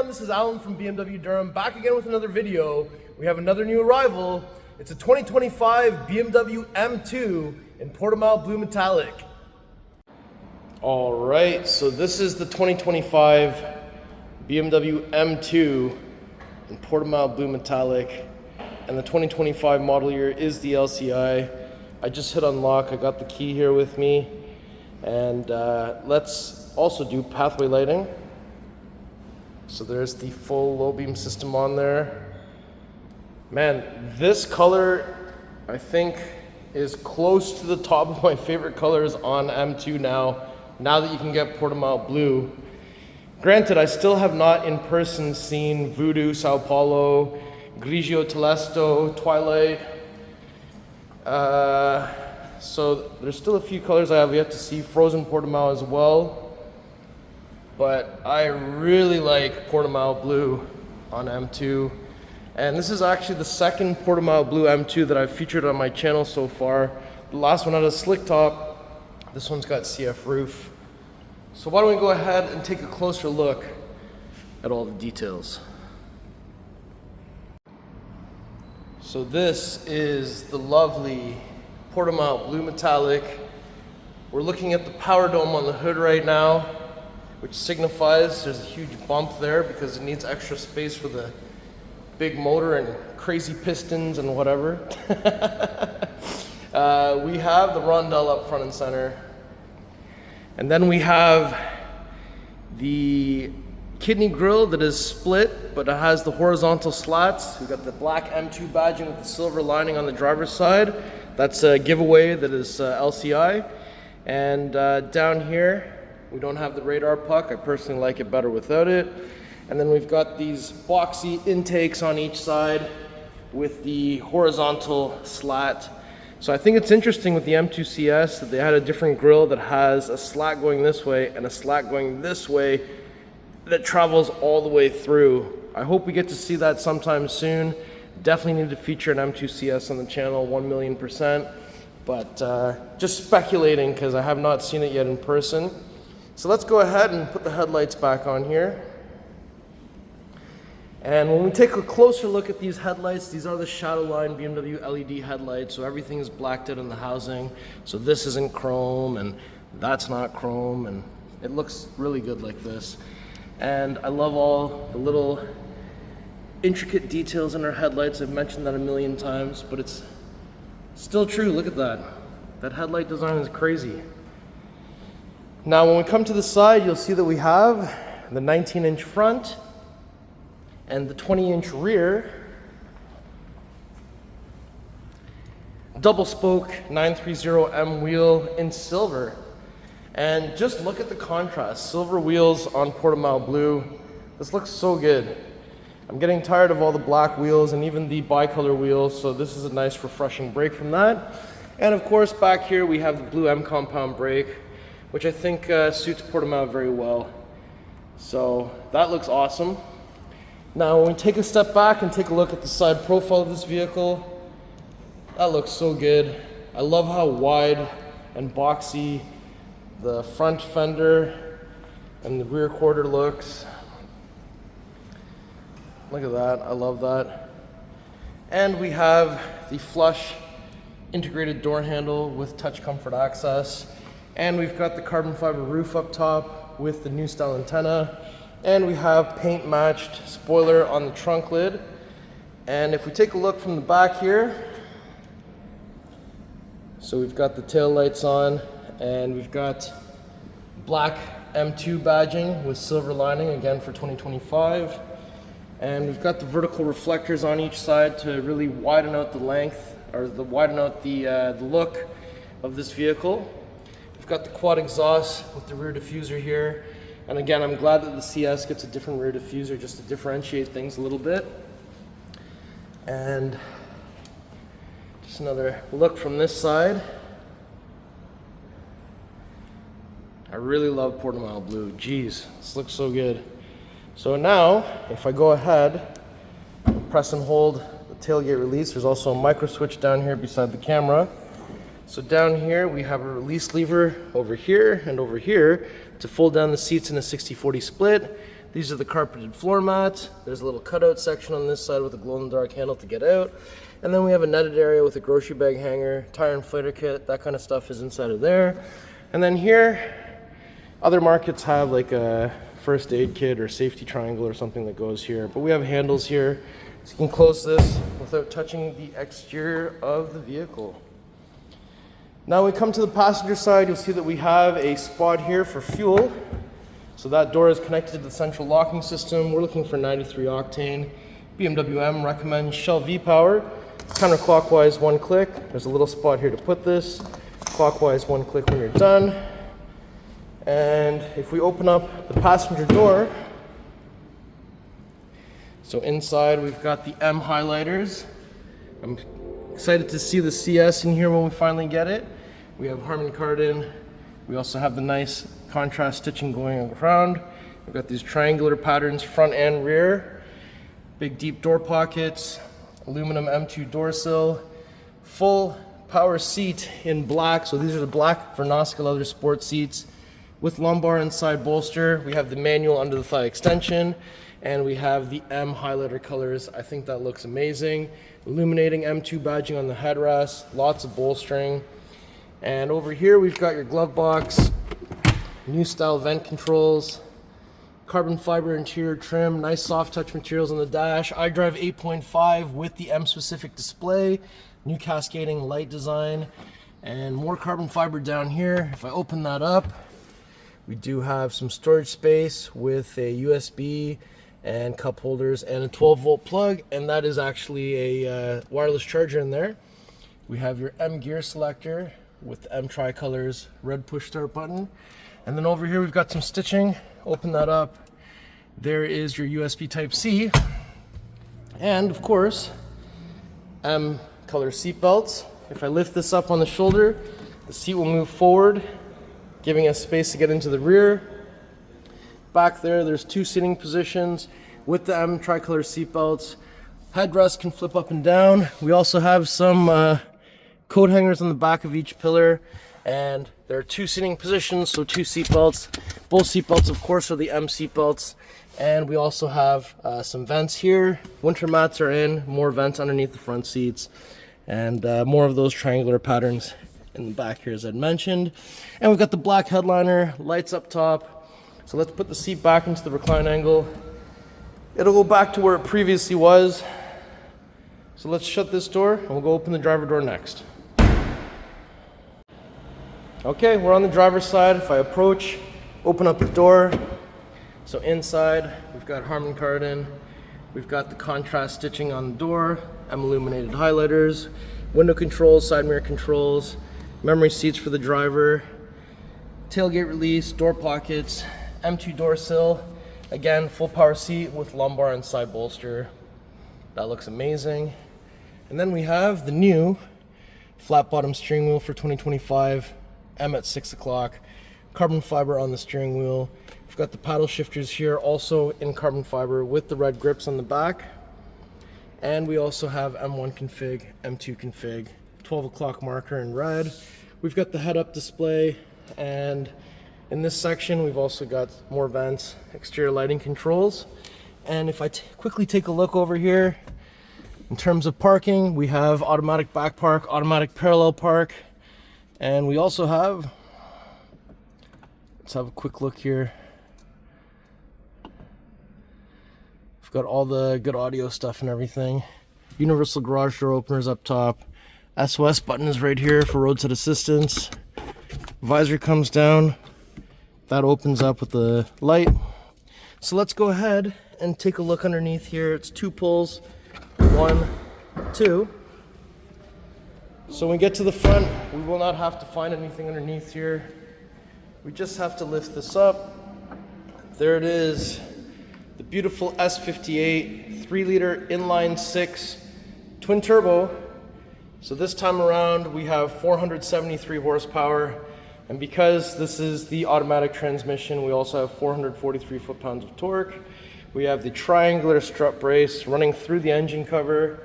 everyone, this is Alan from BMW Durham, back again with another video. We have another new arrival. It's a 2025 BMW M2 in Portimao Blue Metallic. Alright, so this is the 2025 BMW M2 in Portimao Blue Metallic, and the 2025 model year is the LCI. I just hit unlock, I got the key here with me, and let's also do pathway lighting. So there's the full low beam system on there. Man, this color I think is close to the top of my favorite colors on M2 now that you can get Portimao Blue. Granted, I still have not in person seen Voodoo, Sao Paulo, Grigio Telesto, Twilight. So there's still a few colors I have yet to see, Frozen Portimao as well. But I really like Portimao Blue on M2. And this is actually the second Portimao Blue M2 that I've featured on my channel so far. The last one had a slick top. This one's got CF roof. So why don't we go ahead and take a closer look at all the details. So this is the lovely Portimao Blue Metallic. We're looking at the power dome on the hood right now, which signifies there's a huge bump there because it needs extra space for the big motor and crazy pistons and whatever. We have the rondelle up front and center. And then we have the kidney grille that is split, but it has the horizontal slats. We've got the black M2 badging with the silver lining on the driver's side. That's a giveaway that is LCI. And down here, we don't have the radar puck. I personally like it better without it. And then we've got these boxy intakes on each side with the horizontal slat. So I think it's interesting with the M2 CS that they had a different grille that has a slat going this way and a slat going this way that travels all the way through. I hope we get to see that sometime soon. Definitely need to feature an M2 CS on the channel, 1,000,000%. But just speculating because I have not seen it yet in person. So let's go ahead and put the headlights back on here. And when we take a closer look at these headlights, these are the Shadowline BMW LED headlights, so everything is blacked out in the housing. So this isn't chrome and that's not chrome, and it looks really good like this. And I love all the little intricate details in our headlights. I've mentioned that a million times, but it's still true. Look at that. That headlight design is crazy. Now when we come to the side, you'll see that we have the 19-inch front and the 20-inch rear. Double spoke 930M wheel in silver. And just look at the contrast. Silver wheels on Portimao Blue. This looks so good. I'm getting tired of all the black wheels and even the bicolor wheels, so this is a nice refreshing break from that. And of course back here we have the blue M compound brake, which I think suits Portimao very well. So that looks awesome. Now when we take a step back and take a look at the side profile of this vehicle, that looks so good. I love how wide and boxy the front fender and the rear quarter looks. Look at that, I love that. And we have the flush integrated door handle with touch comfort access. And we've got the carbon fiber roof up top with the new style antenna. And we have paint matched spoiler on the trunk lid. And if we take a look from the back here, so we've got the tail lights on, and we've got black M2 badging with silver lining, again for 2025. And we've got the vertical reflectors on each side to really widen out the length, or widen out the look of this vehicle. We've got the quad exhaust with the rear diffuser here. And again, I'm glad that the CS gets a different rear diffuser just to differentiate things a little bit. And just another look from this side. I really love Portimao Blue. Jeez, this looks so good. So now, if I go ahead, press and hold the tailgate release, there's also a micro switch down here beside the camera. So down here, we have a release lever over here and over here to fold down the seats in a 60-40 split. These are the carpeted floor mats. There's a little cutout section on this side with a glow-in-the-dark handle to get out. And then we have a netted area with a grocery bag hanger, tire inflator kit, that kind of stuff is inside of there. And then here, other markets have like a first aid kit or safety triangle or something that goes here. But we have handles here, so you can close this without touching the exterior of the vehicle. Now we come to the passenger side, you'll see that we have a spot here for fuel. So that door is connected to the central locking system. We're looking for 93 octane. BMW M recommends Shell V-Power. Counterclockwise, one click. There's a little spot here to put this. Clockwise, one click when you're done. And if we open up the passenger door, so inside we've got the M highlighters. I'm excited to see the CS in here when we finally get it. We have Harman Kardon. We also have the nice contrast stitching going around. We've got these triangular patterns front and rear. Big deep door pockets. Aluminum M2 door sill. Full power seat in black. So these are the black Vernasca leather sport seats with lumbar and side bolster. We have the manual under the thigh extension. And we have the M highlighter colors. I think that looks amazing. Illuminating M2 badging on the headrest. Lots of bolstering. And over here we've got your glove box, new style vent controls, carbon fiber interior trim, nice soft touch materials on the dash, iDrive 8.5 with the M specific display, new cascading light design, and more carbon fiber down here. If I open that up, we do have some storage space with a USB and cup holders and a 12-volt plug, and that is actually a wireless charger in there. We have your M gear selector with the M tricolors, red push start button. And then over here we've got some stitching. Open that up. There is your USB Type-C. And of course, M color seat belts. If I lift this up on the shoulder, the seat will move forward, giving us space to get into the rear. Back there's two sitting positions with the M tricolor seat belts. Headrest can flip up and down. We also have some coat hangers on the back of each pillar, and there are two sitting positions, so two seat belts. Both seat belts, of course, are the M seat belts, and we also have some vents here. Winter mats are in, more vents underneath the front seats, and more of those triangular patterns in the back here, as I'd mentioned. And we've got the black headliner, lights up top. So let's put the seat back into the recline angle. It'll go back to where it previously was. So let's shut this door and we'll go open the driver door next. Okay, we're on the driver's side. If I approach, open up the door. So inside, we've got Harman Kardon. We've got the contrast stitching on the door, M illuminated highlighters, window controls, side mirror controls, memory seats for the driver, tailgate release, door pockets, M2 door sill. Again, full power seat with lumbar and side bolster. That looks amazing. And then we have the new flat bottom steering wheel for 2025. M at 6 o'clock, carbon fiber on the steering wheel. We've got the paddle shifters here, also in carbon fiber with the red grips on the back. And we also have M1 config, M2 config, 12 o'clock marker in red. We've got the head-up display, and in this section we've also got more vents, exterior lighting controls. And if I quickly take a look over here, in terms of parking, we have automatic back park, automatic parallel park. And we also have, let's have a quick look here. We've got all the good audio stuff and everything. Universal garage door openers up top. SOS button is right here for roadside assistance. Visor comes down. That opens up with the light. So let's go ahead and take a look underneath here. It's two pulls, 1, 2. So when we get to the front, we will not have to find anything underneath here. We just have to lift this up. There it is, the beautiful S58 3-liter inline 6 twin turbo. So this time around we have 473 horsepower, and because this is the automatic transmission, we also have 443 foot-pounds of torque. We have the triangular strut brace running through the engine cover.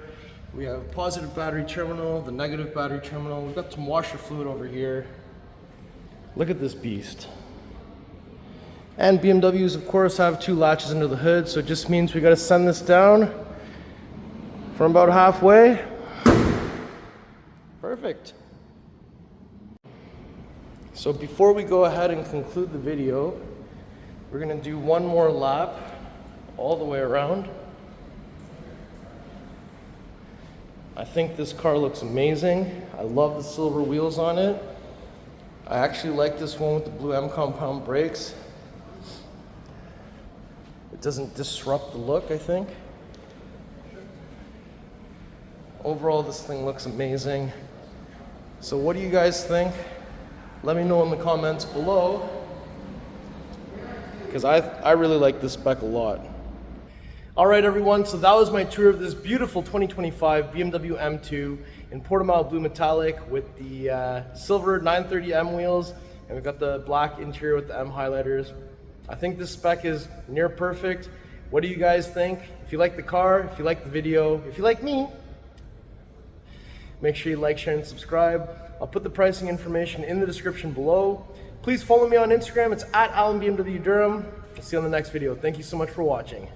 We have positive battery terminal, the negative battery terminal. We've got some washer fluid over here. Look at this beast. And BMWs, of course, have 2 latches under the hood, so it just means we got to send this down from about halfway. Perfect. So before we go ahead and conclude the video, we're going to do one more lap all the way around. I think this car looks amazing. I love the silver wheels on it. I actually like this one with the blue M compound brakes. It doesn't disrupt the look, I think. Overall, this thing looks amazing. So what do you guys think? Let me know in the comments below, because I really like this spec a lot. All right, everyone, so that was my tour of this beautiful 2025 BMW M2 in Portimao Blue Metallic with the silver 930M wheels, and we've got the black interior with the M highlighters. I think this spec is near perfect. What do you guys think? If you like the car, if you like the video, if you like me, make sure you like, share, and subscribe. I'll put the pricing information in the description below. Please follow me on Instagram. It's @AlanBMWDurham. I'll see you on the next video. Thank you so much for watching.